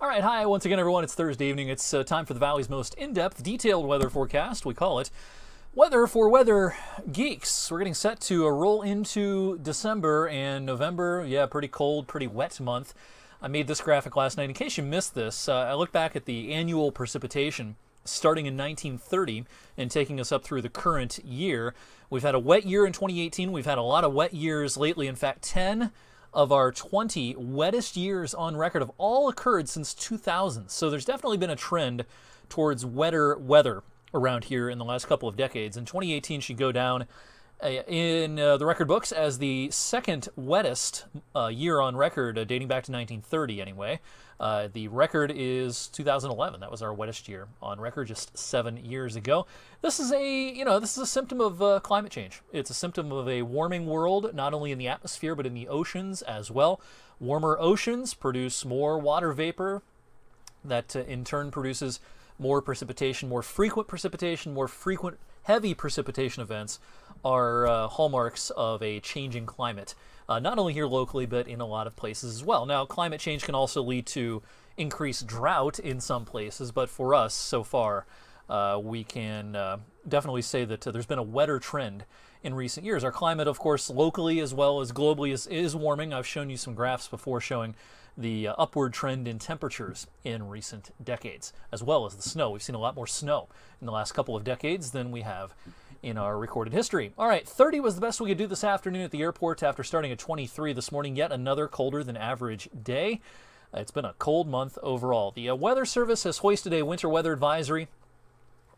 All right, hi once again, everyone. It's Thursday evening. It's time for the Valley's most in-depth, detailed weather forecast. We call it Weather for Weather Geeks. We're getting set to roll into December and November. Yeah, pretty cold, pretty wet month. I made this graphic last night. In case you missed this, I looked back at the annual precipitation starting in 1930 and taking us up through the current year. We've had a wet year in 2018. We've had a lot of wet years lately. In fact, 10 of our 20 wettest years on record have all occurred since 2000. So there's definitely been a trend towards wetter weather around here in the last couple of decades. And 2018 should go down in the record books as the second wettest year on record, dating back to 1930 anyway. The record is 2011. That was our wettest year on record just 7 years ago. This is a symptom of climate change. It's a symptom of a warming world, not only in the atmosphere but in the oceans as well. Warmer oceans produce more water vapor that in turn produces more precipitation, more frequent heavy precipitation events are hallmarks of a changing climate, not only here locally, but in a lot of places as well. Now, climate change can also lead to increased drought in some places, but for us, so far, we can definitely say that there's been a wetter trend in recent years. Our climate, of course, locally as well as globally is warming. I've shown you some graphs before showing the upward trend in temperatures in recent decades, as well as the snow. We've seen a lot more snow in the last couple of decades than we have in our recorded history. All right, 30 was the best we could do this afternoon at the airport after starting at 23 this morning. Yet another colder than average day. It's been a cold month overall. The Weather Service has hoisted a winter weather advisory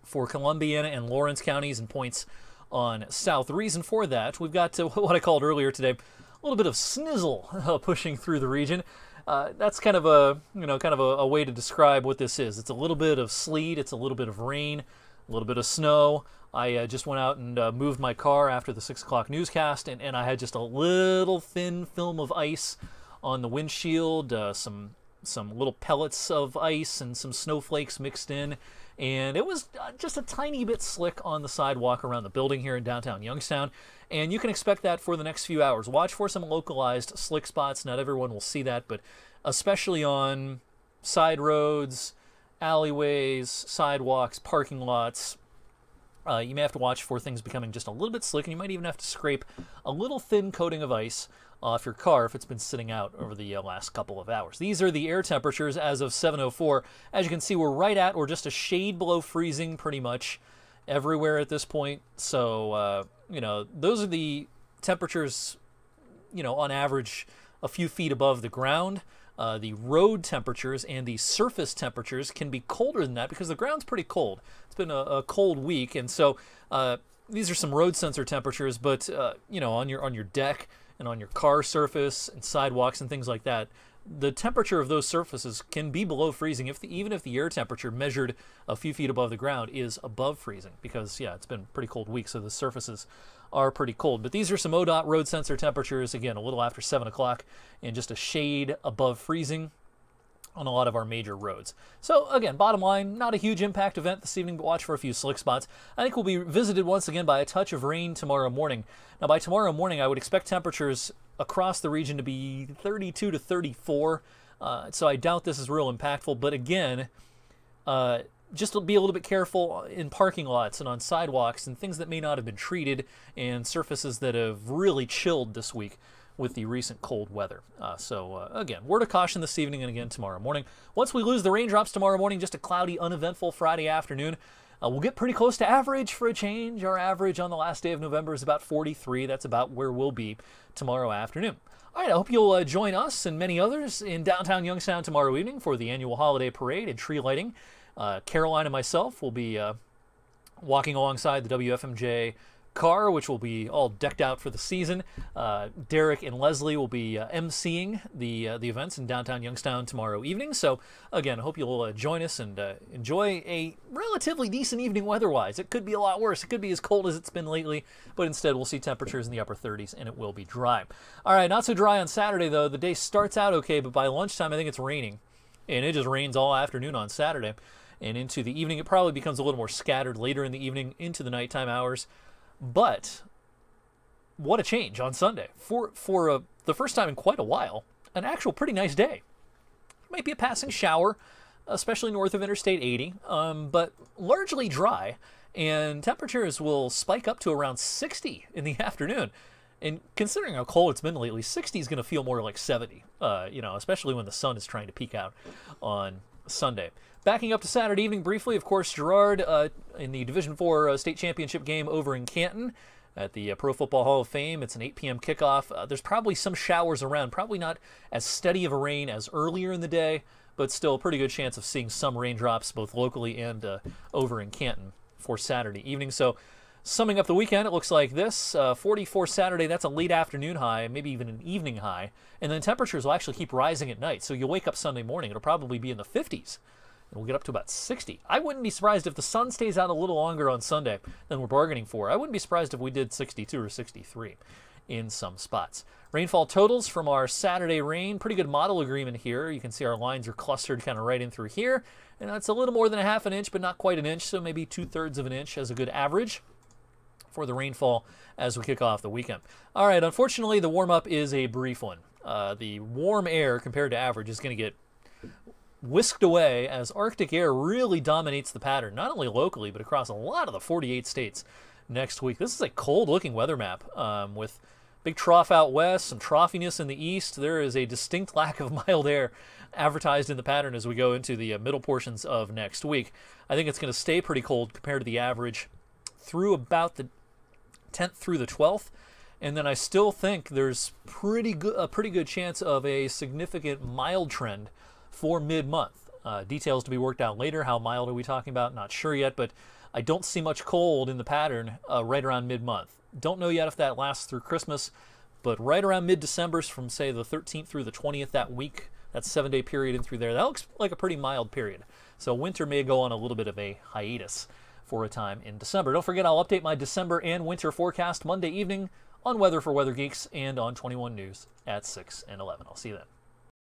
for Columbiana and Lawrence counties and points on south. The reason for that, we've got what I called earlier today, a little bit of snizzle pushing through the region. That's kind of a way to describe what this is. It's a little bit of sleet, it's a little bit of rain, a little bit of snow. I just went out and moved my car after the 6 o'clock newscast, and I had just a little thin film of ice on the windshield, some little pellets of ice and some snowflakes mixed in, and it was just a tiny bit slick on the sidewalk around the building here in downtown Youngstown, and you can expect that for the next few hours. Watch for some localized slick spots. Not everyone will see that, but especially on side roads, alleyways, sidewalks, parking lots, you may have to watch for things becoming just a little bit slick, and you might even have to scrape a little thin coating of ice off your car if it's been sitting out over the last couple of hours. These are the air temperatures as of 7:04. As you can see, we're right at or just a shade below freezing pretty much everywhere at this point. So, those are the temperatures, on average a few feet above the ground. The road temperatures and the surface temperatures can be colder than that because the ground's pretty cold. It's been a cold week, and so these are some road sensor temperatures, but on your deck and on your car surface and sidewalks and things like that, the temperature of those surfaces can be below freezing even if the air temperature measured a few feet above the ground is above freezing, because it's been a pretty cold week, so the surfaces are pretty cold. But these are some ODOT road sensor temperatures, again, a little after 7 o'clock and just a shade above freezing on a lot of our major roads. So again, bottom line, not a huge impact event this evening, but watch for a few slick spots. I think we'll be visited once again by a touch of rain tomorrow morning. Now, by tomorrow morning, I would expect temperatures across the region to be 32 to 34. So I doubt this is real impactful, but again, just be a little bit careful in parking lots and on sidewalks and things that may not have been treated and surfaces that have really chilled this week with the recent cold weather. Again, word of caution this evening and again tomorrow morning. Once we lose the raindrops tomorrow morning, just a cloudy, uneventful Friday afternoon. We'll get pretty close to average for a change. Our average on the last day of November is about 43. That's about where we'll be tomorrow afternoon. All right, I hope you'll join us and many others in downtown Youngstown tomorrow evening for the annual holiday parade and tree lighting. Caroline and myself will be walking alongside the WFMJ car, which will be all decked out for the season. Derek and Leslie will be emceeing the events in downtown Youngstown tomorrow evening. So again, I hope you'll join us and enjoy a relatively decent evening weather-wise. It could be a lot worse. It could be as cold as it's been lately, but instead we'll see temperatures in the upper 30s and it will be dry. All right, not so dry on Saturday though. The day starts out okay, but by lunchtime I think it's raining, and it just rains all afternoon on Saturday and into the evening. It probably becomes a little more scattered later in the evening into the nighttime hours. But what a change on Sunday. For the first time in quite a while, an actual pretty nice day. Might be a passing shower, especially north of Interstate 80, but largely dry. And temperatures will spike up to around 60 in the afternoon. And considering how cold it's been lately, 60 is going to feel more like 70, especially when the sun is trying to peek out on Sunday. Backing up to Saturday evening briefly, of course, Girard in the Division IV state championship game over in Canton at the Pro Football Hall of Fame. It's an 8 p.m. kickoff. There's probably some showers around, probably not as steady of a rain as earlier in the day, but still a pretty good chance of seeing some raindrops both locally and over in Canton for Saturday evening. So summing up the weekend, it looks like this. 44 Saturday, that's a late afternoon high, maybe even an evening high. And then temperatures will actually keep rising at night. So you'll wake up Sunday morning, it'll probably be in the 50s. And we'll get up to about 60. I wouldn't be surprised if the sun stays out a little longer on Sunday than we're bargaining for. I wouldn't be surprised if we did 62 or 63 in some spots. Rainfall totals from our Saturday rain, pretty good model agreement here. You can see our lines are clustered kind of right in through here. And that's a little more than a half an inch, but not quite an inch, so maybe 2/3 of an inch as a good average for the rainfall as we kick off the weekend. All right, unfortunately, the warm-up is a brief one. The warm air compared to average is going to get whisked away as Arctic air really dominates the pattern, not only locally, but across a lot of the 48 states next week. This is a cold-looking weather map with big trough out west, some troughiness in the east. There is a distinct lack of mild air advertised in the pattern as we go into the middle portions of next week. I think it's going to stay pretty cold compared to the average through about the 10th through the 12th. And then I still think there's a pretty good chance of a significant mild trend for mid-month. Details to be worked out later. How mild are we talking about? Not sure yet, but I don't see much cold in the pattern right around mid-month. Don't know yet if that lasts through Christmas, but right around mid-December, from say the 13th through the 20th that week, that 7-day period in through there, that looks like a pretty mild period. So winter may go on a little bit of a hiatus for a time in December. Don't forget, I'll update my December and winter forecast Monday evening on Weather for Weather Geeks and on 21 News at 6 and 11. I'll see you then.